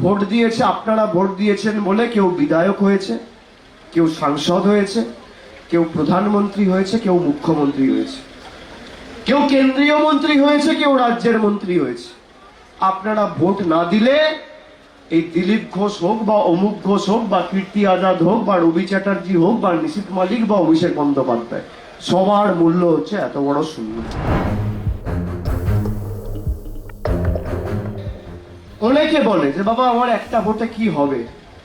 Vote দিয়েছে, আপনারা vote দিয়েছেন বলে কেউ বিধায়ক হয়েছে, কেউ সাংসদ হয়েছে, কেউ প্রধানমন্ত্রী হয়েছে, কেউ মুখ্যমন্ত্রী হয়েছে, কেউ কেন্দ্রীয় মন্ত্রী হয়েছে, কেউ রাজ্যের মন্ত্রী হয়েছে। আপনারা ভোট না দিলে এই দিলীপ ঘোষ হোক বা অমুক ঘোষ হোক বা কীর্তি আজাদ হোক বা রবি চ্যাটার্জি হোক বা নিশীথ মালিক বা অভিষেক বন্দ্যোপাধ্যায়, সবার মূল্য হচ্ছে এত বড় শূন্য। অনেকে বলে যে বাবা আমার একটা ভোটে কি হবে।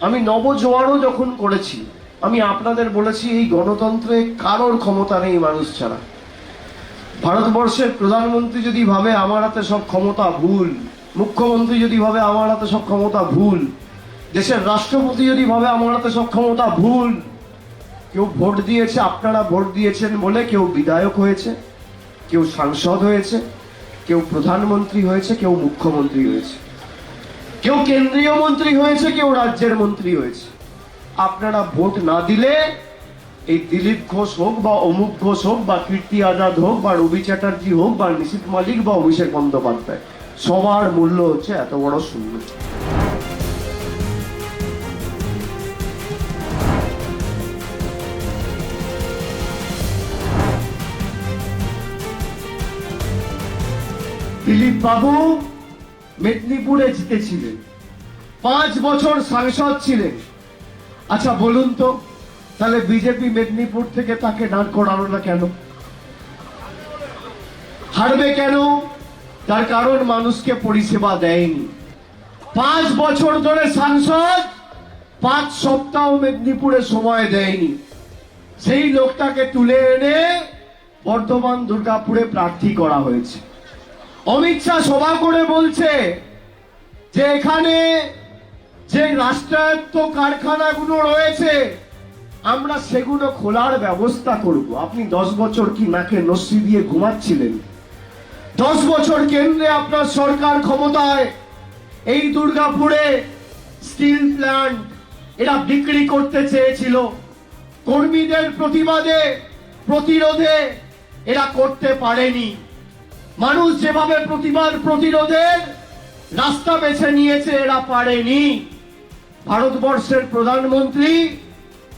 আমি নবজোয়ারও যখন করেছি আমি আপনাদের বলেছি এই গণতন্ত্রে কারোর ক্ষমতা নেই মানুষ ছাড়া। ভারতবর্ষের প্রধানমন্ত্রী যদি ভাবে আমার হাতে সব ক্ষমতা, ভুল। মুখ্যমন্ত্রী যদি ভাবে আমার হাতে সব ক্ষমতা, ভুল। দেশের রাষ্ট্রপতি যদি ভাবে আমার হাতে সব ক্ষমতা, ভুল। কেউ ভোট দিয়েছে, আপনারা ভোট দিয়েছেন বলে কেউ বিধায়ক হয়েছে, কেউ সাংসদ হয়েছে, কেউ প্রধানমন্ত্রী হয়েছে, কেউ মুখ্যমন্ত্রী হয়েছে, কেউ কেন্দ্রীয় মন্ত্রী হয়েছে, কেউ রাজ্যের মন্ত্রী হয়েছে। আপনারা ভোট না দিলে এই দিলীপ ঘোষ হোক বা অমুক ঘোষ হোক বা কীর্তি আজাদ হোক বা রবি চ্যাটার্জি হোক বা নিশীথ মালিক বা অভিষেক বন্দ্যোপাধ্যায়, সবার মূল্য হচ্ছে এত বড় শূন্য। দিলীপ বাবু মেদিনীপুরে জিতেছিলেন, 5 বছর সাংসদ ছিলেন। আচ্ছা বলুন তো, তাহলে বিজেপি মেদিনীপুর থেকে তাকে দাঁড় করালো না কেন? হারবে কেন? তার কারণ মানুষকে পরিষেবা দেয়নি। 5 বছর ধরে সাংসদ, 5 সপ্তাহ মেদিনীপুরে সময় দেয়নি। সেই লোকটাকে তুলে এনে বর্ধমান দুর্গাপুরে প্রার্থী করা হয়েছে। অমিত শাহ সভা করে বলছে যে এখানে যে রাষ্ট্রায়ত্ত কারখানাগুলো রয়েছে আমরা সেগুলো খোলার ব্যবস্থা করব। আপনি 10 বছর কি নাকে নস্যি দিয়ে ঘুমাচ্ছিলেন? 10 বছর কেন্দ্রে আপনার সরকার ক্ষমতায়, এই দুর্গাপুরে স্টিল প্ল্যান্ট এরা বিক্রি করতে চেয়েছিল। কর্মীদের প্রতিবাদে, প্রতিরোধে এরা করতে পারেনি। মানুষ যেভাবে প্রতিবাদ প্রতিরোধের রাস্তা বেছে নিয়েছে এরা পারেনি। ভারতবর্ষের প্রধানমন্ত্রী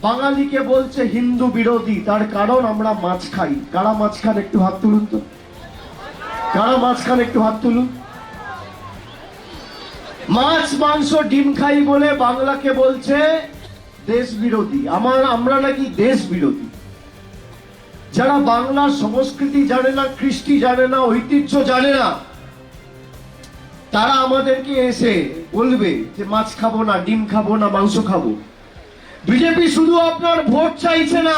বাঙালিকে বলছে হিন্দু বিরোধী, তার কারণ আমরা মাছ খাই। কারা মাছ খান একটু হাত তুলুন তো, কারা মাছ খান একটু হাত তুলুন। মাছ মাংস ডিম খাই বলে বাংলাকে বলছে দেশ বিরোধী। আমরা নাকি দেশ বিরোধী। যারা বাংলার সংস্কৃতি জানে না, কৃষ্টি জানে না, ঐতিহ্য জানে না, তারা আমাদেরকে এসে বলবে যে মাছ খাবো না, ডিম খাবো না, মাংস খাবো। বিজেপি শুধু আপনার ভোট চাইছে না,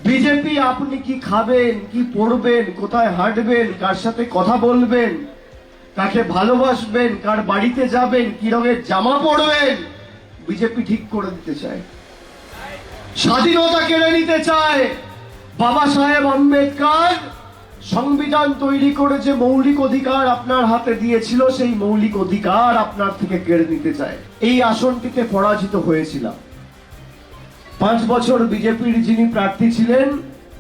বিজেপি আপনি কি খাবেন, কি পড়বেন, কোথায় হাঁটবেন, কার সাথে কথা বলবেন, কাকে ভালোবাসবেন, কার বাড়িতে যাবেন, কি রঙের জামা পরবেন, বিজেপি ঠিক করে দিতে চায়। স্বাধীনতা কেড়ে নিতে চায়। বাবা সাহেব আম্বেদকর সংবিধান তৈরি করে যে মৌলিক অধিকার আপনার হাতে দিয়েছিল, সেই মৌলিক অধিকার আপনার থেকে কেড়ে নিতে চায়। এই আসনটিতে পরাজিত হয়েছিলাম। 5 বছর বিজেপির যিনি প্রার্থী ছিলেন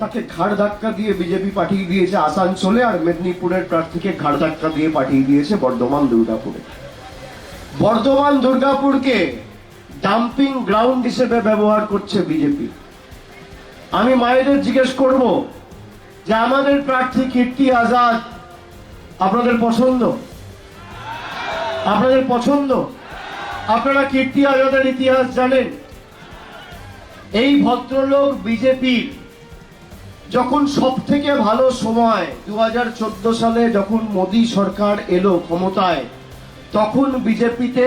তাকে ঘাড় ধাক্কা দিয়ে বিজেপি পাঠিয়ে দিয়েছে আসানসোলে, আর মেদিনীপুরের প্রার্থীকে ঘাড় ধাক্কা দিয়ে পাঠিয়ে দিয়েছে বর্ধমান দুর্গাপুরে। বর্ধমান দুর্গাপুরকে ডাম্পিং গ্রাউন্ড হিসেবে ব্যবহার করছে বিজেপি। আমি মায়েদের জিজ্ঞেস করব যে আমাদের প্রার্থী কীর্তি আজাদ আপনাদের পছন্দ? আপনাদের পছন্দ? আপনারা কীর্তি আজাদের ইতিহাস জানেন? এই ভদ্রলোক বিজেপির যখন সব থেকে ভালো সময় 2014 সালে যখন মোদী সরকার এলো ক্ষমতায়, তখন বিজেপিতে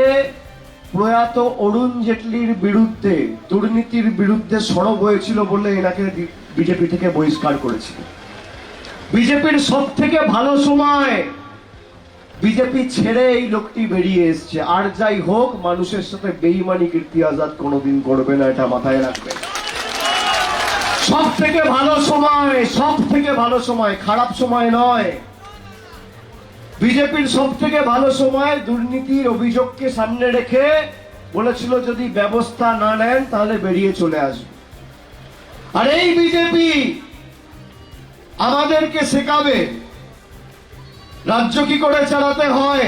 প্রয়াত অরুণ জেটলির বিরুদ্ধে, দুর্নীতির বিরুদ্ধে সরব হয়েছিল বলে এনাকে বিজেপি থেকে বহিষ্কার করেছিল। বিজেপির সব থেকে ভালো সময় বিজেপি ছেড়ে এই লোকটি বেরিয়ে এসছে। আর যাই হোক, মানুষের সাথে বেইমানি কীর্তি আজাদ কোনোদিন করবে না, এটা মাথায় রাখবে। সব থেকে ভালো সময়, সব থেকে ভালো সময়, খারাপ সময় নয়। বিজেপির সব থেকে ভালো সময় দুর্নীতির অভিযোগকে সামনে রেখে বলেছিল যদি ব্যবস্থা না নেন তাহলে বেরিয়ে চলে আসবে। আর এই বিজেপি আমাদেরকে শেখাবে রাজ্য কি করে চালাতে হয়।